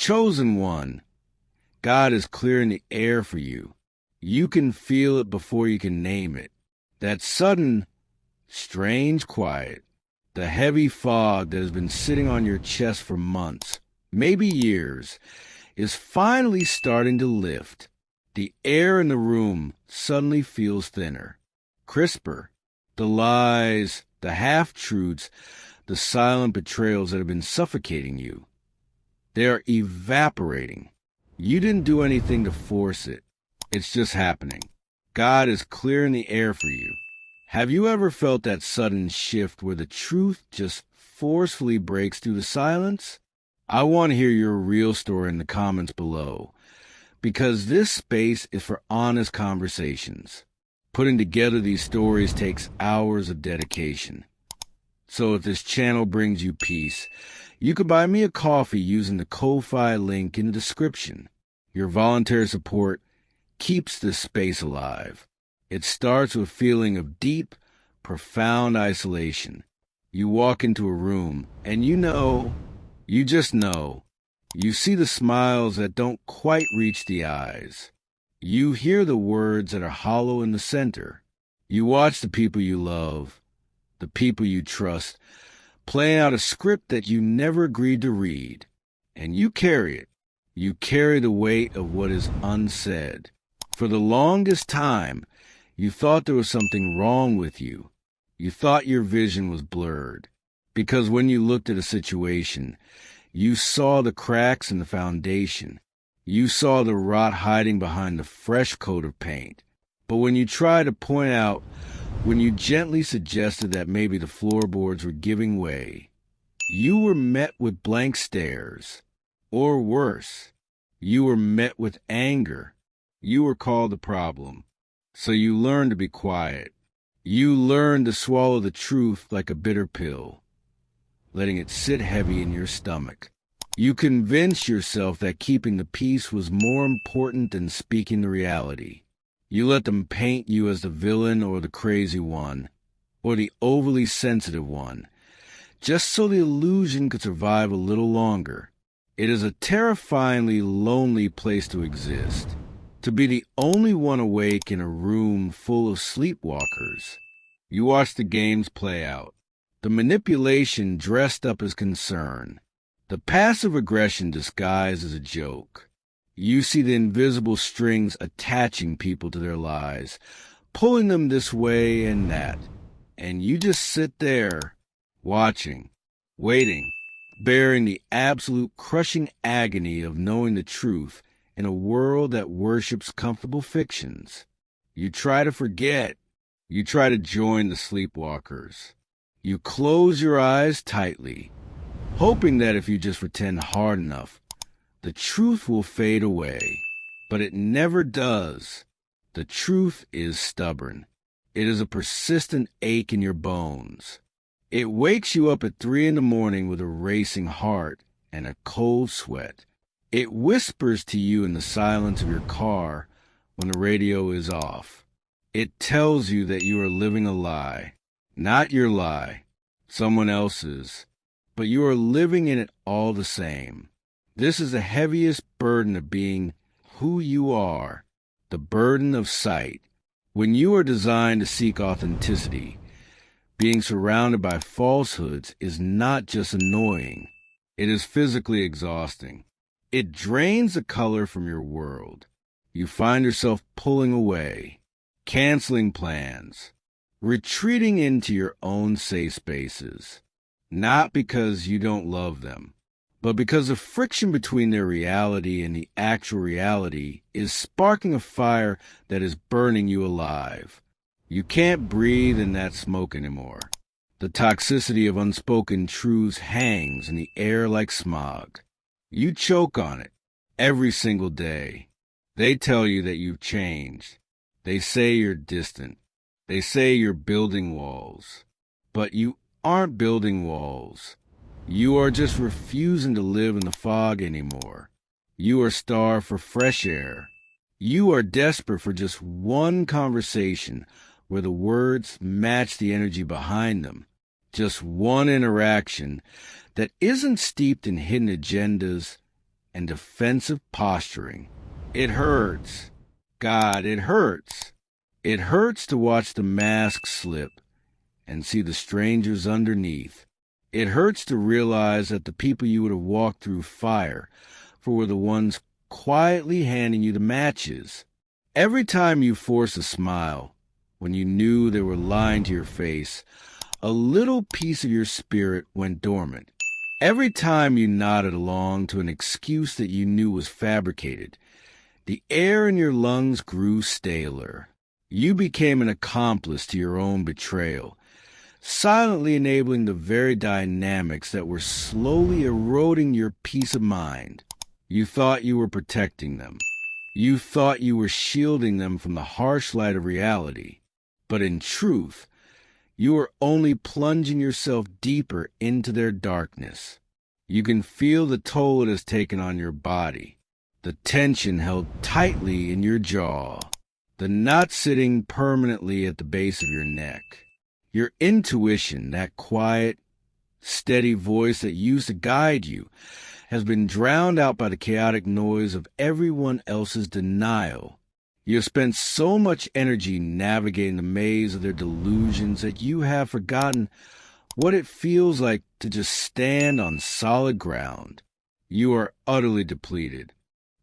Chosen one. God is clearing the air for you. You can feel it before you can name it. That sudden, strange quiet, the heavy fog that has been sitting on your chest for months, maybe years, is finally starting to lift. The air in the room suddenly feels thinner, crisper. The lies, the half-truths, the silent betrayals that have been suffocating you, they are evaporating. You didn't do anything to force it. It's just happening. God is clearing the air for you. Have you ever felt that sudden shift where the truth just forcefully breaks through the silence? I want to hear your real story in the comments below, because this space is for honest conversations. Putting together these stories takes hours of dedication. So if this channel brings you peace, you can buy me a coffee using the Ko-Fi link in the description. Your voluntary support keeps this space alive. It starts with a feeling of deep, profound isolation. You walk into a room and you just know. You see the smiles that don't quite reach the eyes. You hear the words that are hollow in the center. You watch the people you love, the people you trust, playing out a script that you never agreed to read. And you carry it. You carry the weight of what is unsaid. For the longest time, you thought there was something wrong with you. You thought your vision was blurred. Because when you looked at a situation, you saw the cracks in the foundation. You saw the rot hiding behind the fresh coat of paint. But when you tried to point out, when you gently suggested that maybe the floorboards were giving way, you were met with blank stares. Or worse, you were met with anger. You were called the problem. So you learned to be quiet. You learned to swallow the truth like a bitter pill, letting it sit heavy in your stomach. You convinced yourself that keeping the peace was more important than speaking the reality. You let them paint you as the villain or the crazy one, or the overly sensitive one, just so the illusion could survive a little longer. It is a terrifyingly lonely place to exist, to be the only one awake in a room full of sleepwalkers. You watch the games play out, the manipulation dressed up as concern, the passive aggression disguised as a joke. You see the invisible strings attaching people to their lives, pulling them this way and that, and you just sit there, watching, waiting, bearing the absolute crushing agony of knowing the truth in a world that worships comfortable fictions. You try to forget. You try to join the sleepwalkers. You close your eyes tightly, hoping that if you just pretend hard enough, the truth will fade away. But it never does. The truth is stubborn. It is a persistent ache in your bones. It wakes you up at 3 a.m. with a racing heart and a cold sweat. It whispers to you in the silence of your car when the radio is off. It tells you that you are living a lie. Not your lie, someone else's, but you are living in it all the same. This is the heaviest burden of being who you are, the burden of sight. When you are designed to seek authenticity, being surrounded by falsehoods is not just annoying, it is physically exhausting. It drains the color from your world. You find yourself pulling away, canceling plans, retreating into your own safe spaces, not because you don't love them, but because the friction between their reality and the actual reality is sparking a fire that is burning you alive. You can't breathe in that smoke anymore. The toxicity of unspoken truths hangs in the air like smog. You choke on it every single day. They tell you that you've changed. They say you're distant. They say you're building walls. But you aren't building walls. You are just refusing to live in the fog anymore. You are starved for fresh air. You are desperate for just one conversation where the words match the energy behind them. Just one interaction that isn't steeped in hidden agendas, and defensive posturing. It hurts. God, it hurts. It hurts to watch the mask slip and see the strangers underneath. It hurts to realize that the people you would have walked through fire for were the ones quietly handing you the matches. Every time you forced a smile, when you knew they were lying to your face, a little piece of your spirit went dormant. Every time you nodded along to an excuse that you knew was fabricated, the air in your lungs grew staler. You became an accomplice to your own betrayal, silently enabling the very dynamics that were slowly eroding your peace of mind. You thought you were protecting them. You thought you were shielding them from the harsh light of reality. But in truth, you were only plunging yourself deeper into their darkness. You can feel the toll it has taken on your body, the tension held tightly in your jaw, the knot sitting permanently at the base of your neck. Your intuition, that quiet, steady voice that used to guide you, has been drowned out by the chaotic noise of everyone else's denial. You have spent so much energy navigating the maze of their delusions that you have forgotten what it feels like to just stand on solid ground. You are utterly depleted.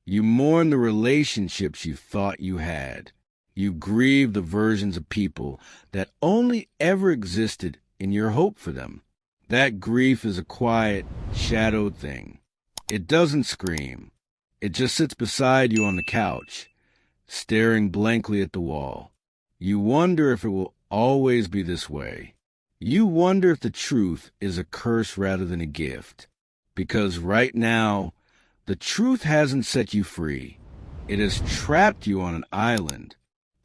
You mourn the relationships you thought you had. You grieve the versions of people that only ever existed in your hope for them. That grief is a quiet, shadowed thing. It doesn't scream. It just sits beside you on the couch, staring blankly at the wall. You wonder if it will always be this way. You wonder if the truth is a curse rather than a gift. Because right now, the truth hasn't set you free. It has trapped you on an island.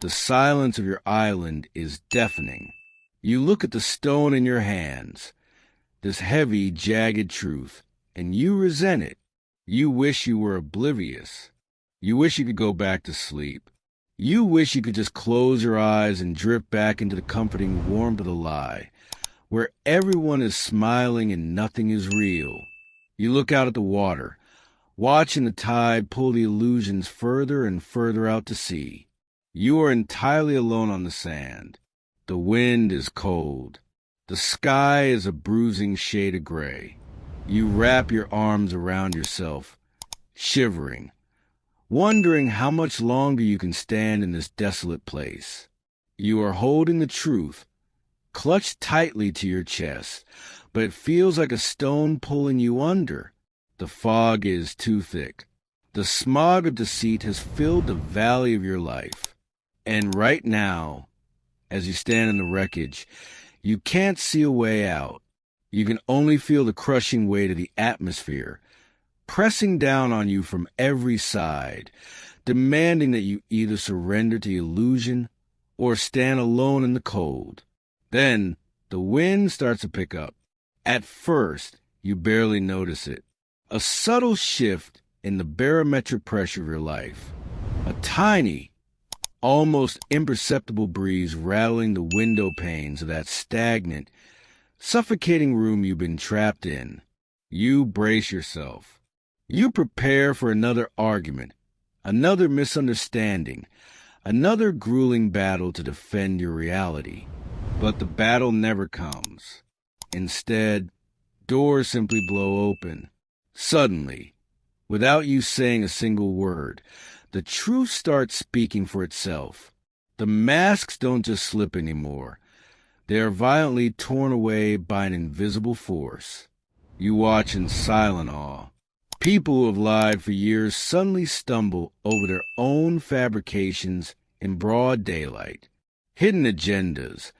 The silence of your island is deafening. You look at the stone in your hands, this heavy, jagged truth, and you resent it. You wish you were oblivious. You wish you could go back to sleep. You wish you could just close your eyes and drift back into the comforting warmth of the lie, where everyone is smiling and nothing is real. You look out at the water, watching the tide pull the illusions further and further out to sea. You are entirely alone on the sand. The wind is cold. The sky is a bruising shade of gray. You wrap your arms around yourself, shivering, wondering how much longer you can stand in this desolate place. You are holding the truth, clutched tightly to your chest, but it feels like a stone pulling you under. The fog is too thick. The smog of deceit has filled the valley of your life. And right now, as you stand in the wreckage, you can't see a way out. You can only feel the crushing weight of the atmosphere, pressing down on you from every side, demanding that you either surrender to the illusion or stand alone in the cold. Then the wind starts to pick up. At first, you barely notice it. A subtle shift in the barometric pressure of your life. A tiny, almost imperceptible breeze rattling the window panes of that stagnant, suffocating room you've been trapped in. You brace yourself. You prepare for another argument, another misunderstanding, another grueling battle to defend your reality. But the battle never comes. Instead, doors simply blow open. Suddenly, without you saying a single word, the truth starts speaking for itself. The masks don't just slip anymore. They are violently torn away by an invisible force. You watch in silent awe. People who have lied for years suddenly stumble over their own fabrications in broad daylight. Hidden agendas,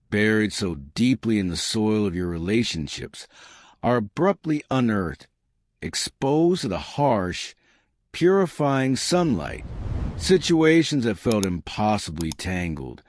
buried so deeply in the soil of your relationships, are abruptly unearthed, exposed to the harsh, purifying sunlight. Situations that felt impossibly tangled,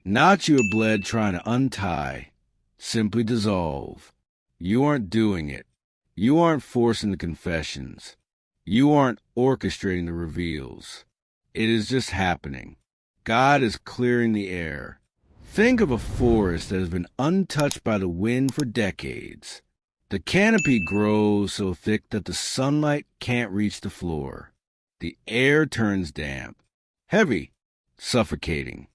knots you have bled trying to untie, simply dissolve. You aren't doing it. You aren't forcing the confessions. You aren't orchestrating the reveals. It is just happening. God is clearing the air. Think of a forest that has been untouched by the wind for decades. The canopy grows so thick that the sunlight can't reach the floor. The air turns damp, heavy, suffocating.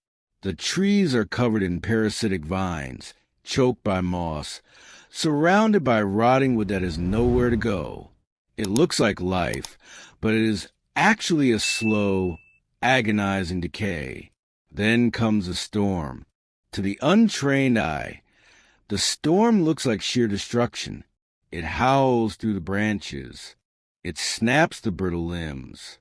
The trees are covered in parasitic vines, choked by moss, surrounded by rotting wood that has nowhere to go. It looks like life, but it is actually a slow, agonizing decay. Then comes a storm. To the untrained eye, the storm looks like sheer destruction. It howls through the branches. It snaps the brittle limbs.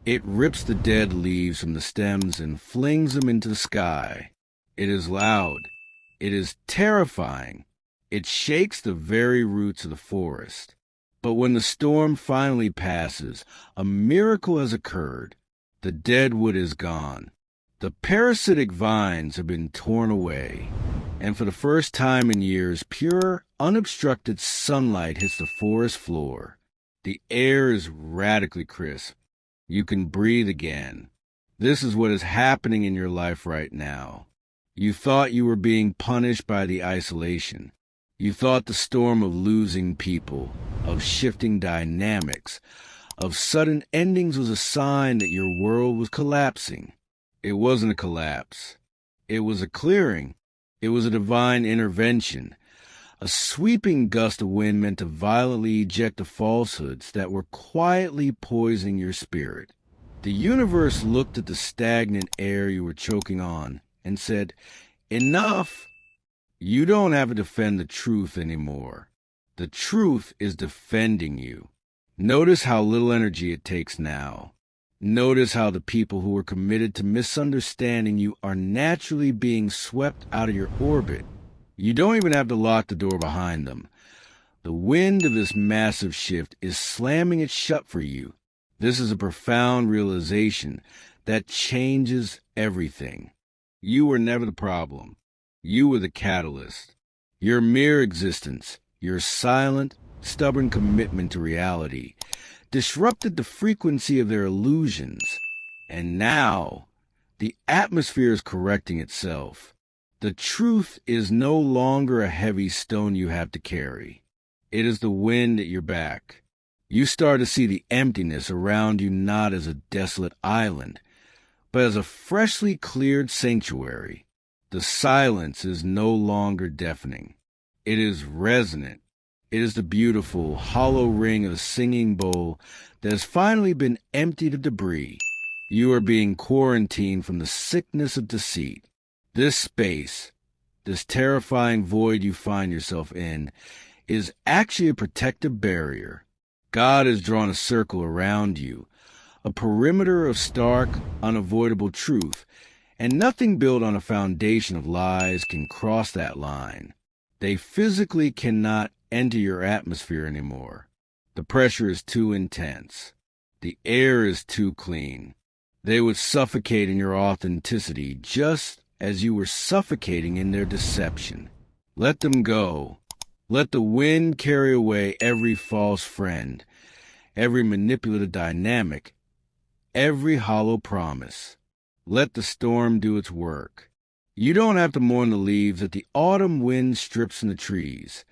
It rips the dead leaves from the stems and flings them into the sky. It is loud. It is terrifying. It shakes the very roots of the forest. But when the storm finally passes, a miracle has occurred. The dead wood is gone. The parasitic vines have been torn away. And for the first time in years, pure, unobstructed sunlight hits the forest floor. The air is radically crisp. You can breathe again. This is what is happening in your life right now. You thought you were being punished by the isolation. You thought the storm of losing people, of shifting dynamics, of sudden endings was a sign that your world was collapsing. It wasn't a collapse. It was a clearing. It was a divine intervention. A sweeping gust of wind meant to violently eject the falsehoods that were quietly poisoning your spirit. The universe looked at the stagnant air you were choking on and said, "Enough! You don't have to defend the truth anymore. The truth is defending you." Notice how little energy it takes now. Notice how the people who are committed to misunderstanding you are naturally being swept out of your orbit. You don't even have to lock the door behind them. The wind of this massive shift is slamming it shut for you. This is a profound realization that changes everything. You were never the problem. You were the catalyst. Your mere existence, your silent, stubborn commitment to reality, disrupted the frequency of their illusions. And now, the atmosphere is correcting itself. The truth is no longer a heavy stone you have to carry. It is the wind at your back. You start to see the emptiness around you not as a desolate island, but as a freshly cleared sanctuary. The silence is no longer deafening. It is resonant. It is the beautiful, hollow ring of a singing bowl that has finally been emptied of debris. You are being quarantined from the sickness of deceit. This space, this terrifying void you find yourself in, is actually a protective barrier. God has drawn a circle around you, a perimeter of stark, unavoidable truth, and nothing built on a foundation of lies can cross that line. They physically cannot enter your atmosphere anymore. The pressure is too intense. The air is too clean. They would suffocate in your authenticity just as you were suffocating in their deception. Let them go. Let the wind carry away every false friend, every manipulative dynamic, every hollow promise. Let the storm do its work. You don't have to mourn the leaves that the autumn wind strips from the trees.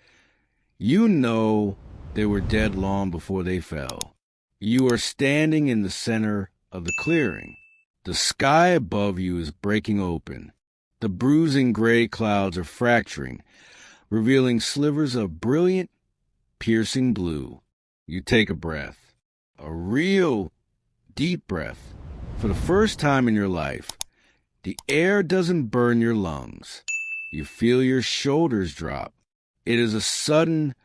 You know they were dead long before they fell. You are standing in the center of the clearing. The sky above you is breaking open. The bruising gray clouds are fracturing, revealing slivers of brilliant, piercing blue. You take a breath, a real, deep breath. For the first time in your life, the air doesn't burn your lungs. You feel your shoulders drop. It is a sudden,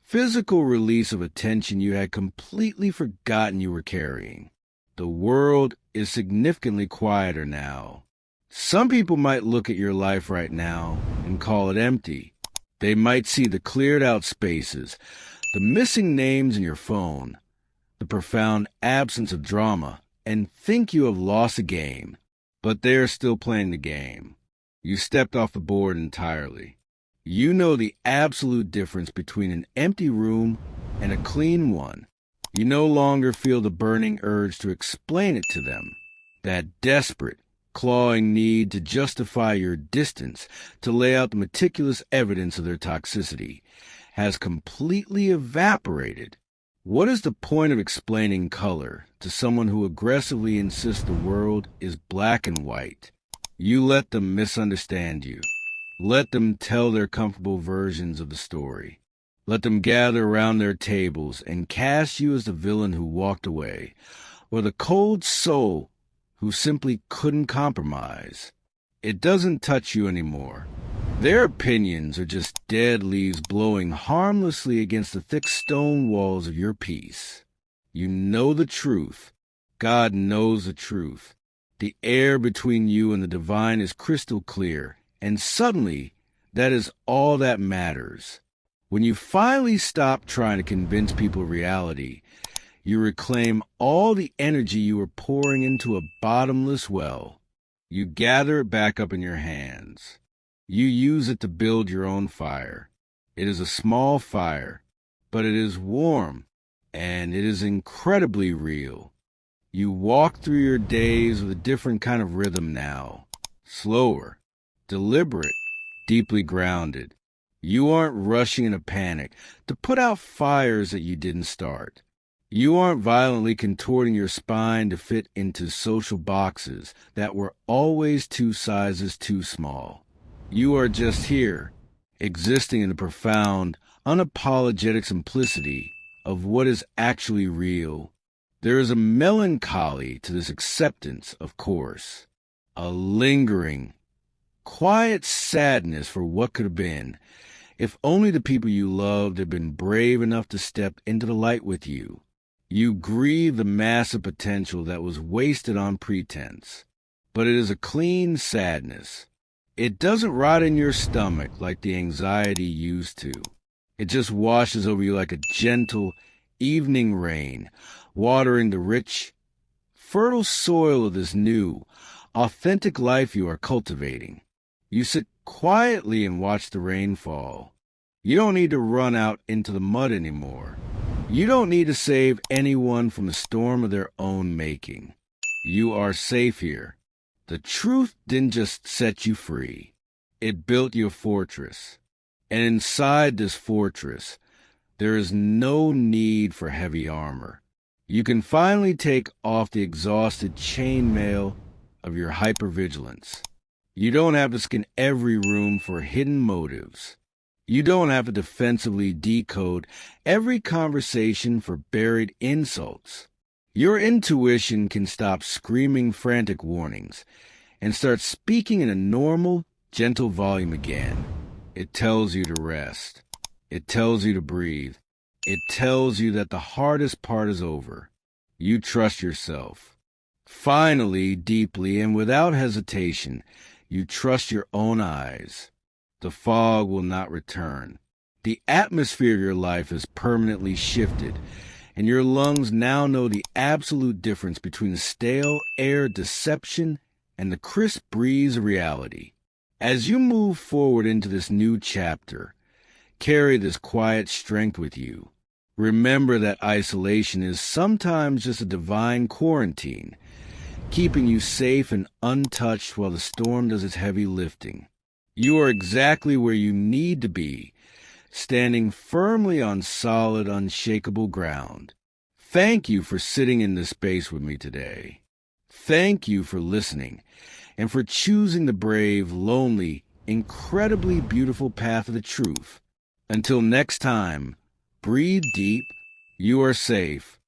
physical release of a tension you had completely forgotten you were carrying. The world is significantly quieter now. Some people might look at your life right now and call it empty. They might see the cleared out spaces, the missing names in your phone, the profound absence of drama, and think you have lost a game. But they are still playing the game. You stepped off the board entirely. You know the absolute difference between an empty room and a clean one. You no longer feel the burning urge to explain it to them, that desperate, clawing need to justify your distance, to lay out the meticulous evidence of their toxicity. has completely evaporated. What is the point of explaining color to someone who aggressively insists the world is black and white? You let them misunderstand you. Let them tell their comfortable versions of the story. Let them gather around their tables and cast you as the villain who walked away, or the cold soul who simply couldn't compromise. It doesn't touch you anymore. Their opinions are just dead leaves blowing harmlessly against the thick stone walls of your peace. You know the truth. God knows the truth. The air between you and the divine is crystal clear, and suddenly that is all that matters. When you finally stop trying to convince people of reality, you reclaim all the energy you were pouring into a bottomless well. You gather it back up in your hands. You use it to build your own fire. It is a small fire, but it is warm, and it is incredibly real. You walk through your days with a different kind of rhythm now. Slower, deliberate, deeply grounded. You aren't rushing in a panic to put out fires that you didn't start. You aren't violently contorting your spine to fit into social boxes that were always 2 sizes too small. You are just here, existing in the profound, unapologetic simplicity of what is actually real. There is a melancholy to this acceptance, of course, a lingering, quiet sadness for what could have been, if only the people you loved had been brave enough to step into the light with you. You grieve the massive potential that was wasted on pretense, but it is a clean sadness. It doesn't rot in your stomach like the anxiety used to. It just washes over you like a gentle evening rain, watering the rich, fertile soil of this new, authentic life you are cultivating. You sit quietly and watch the rain fall. You don't need to run out into the mud anymore. You don't need to save anyone from a storm of their own making. You are safe here. The truth didn't just set you free. It built you a fortress. And inside this fortress, there is no need for heavy armor. You can finally take off the exhausted chainmail of your hypervigilance. You don't have to scan every room for hidden motives. You don't have to defensively decode every conversation for buried insults. Your intuition can stop screaming frantic warnings and start speaking in a normal, gentle volume again. It tells you to rest. It tells you to breathe. It tells you that the hardest part is over. You trust yourself. Finally, deeply and without hesitation, you trust your own eyes. The fog will not return. The atmosphere of your life has permanently shifted, and your lungs now know the absolute difference between the stale air deception and the crisp breeze of reality. As you move forward into this new chapter, carry this quiet strength with you. Remember that isolation is sometimes just a divine quarantine, keeping you safe and untouched while the storm does its heavy lifting. You are exactly where you need to be, standing firmly on solid, unshakable ground. Thank you for sitting in this space with me today. Thank you for listening and for choosing the brave, lonely, incredibly beautiful path of the truth. Until next time, breathe deep, you are safe,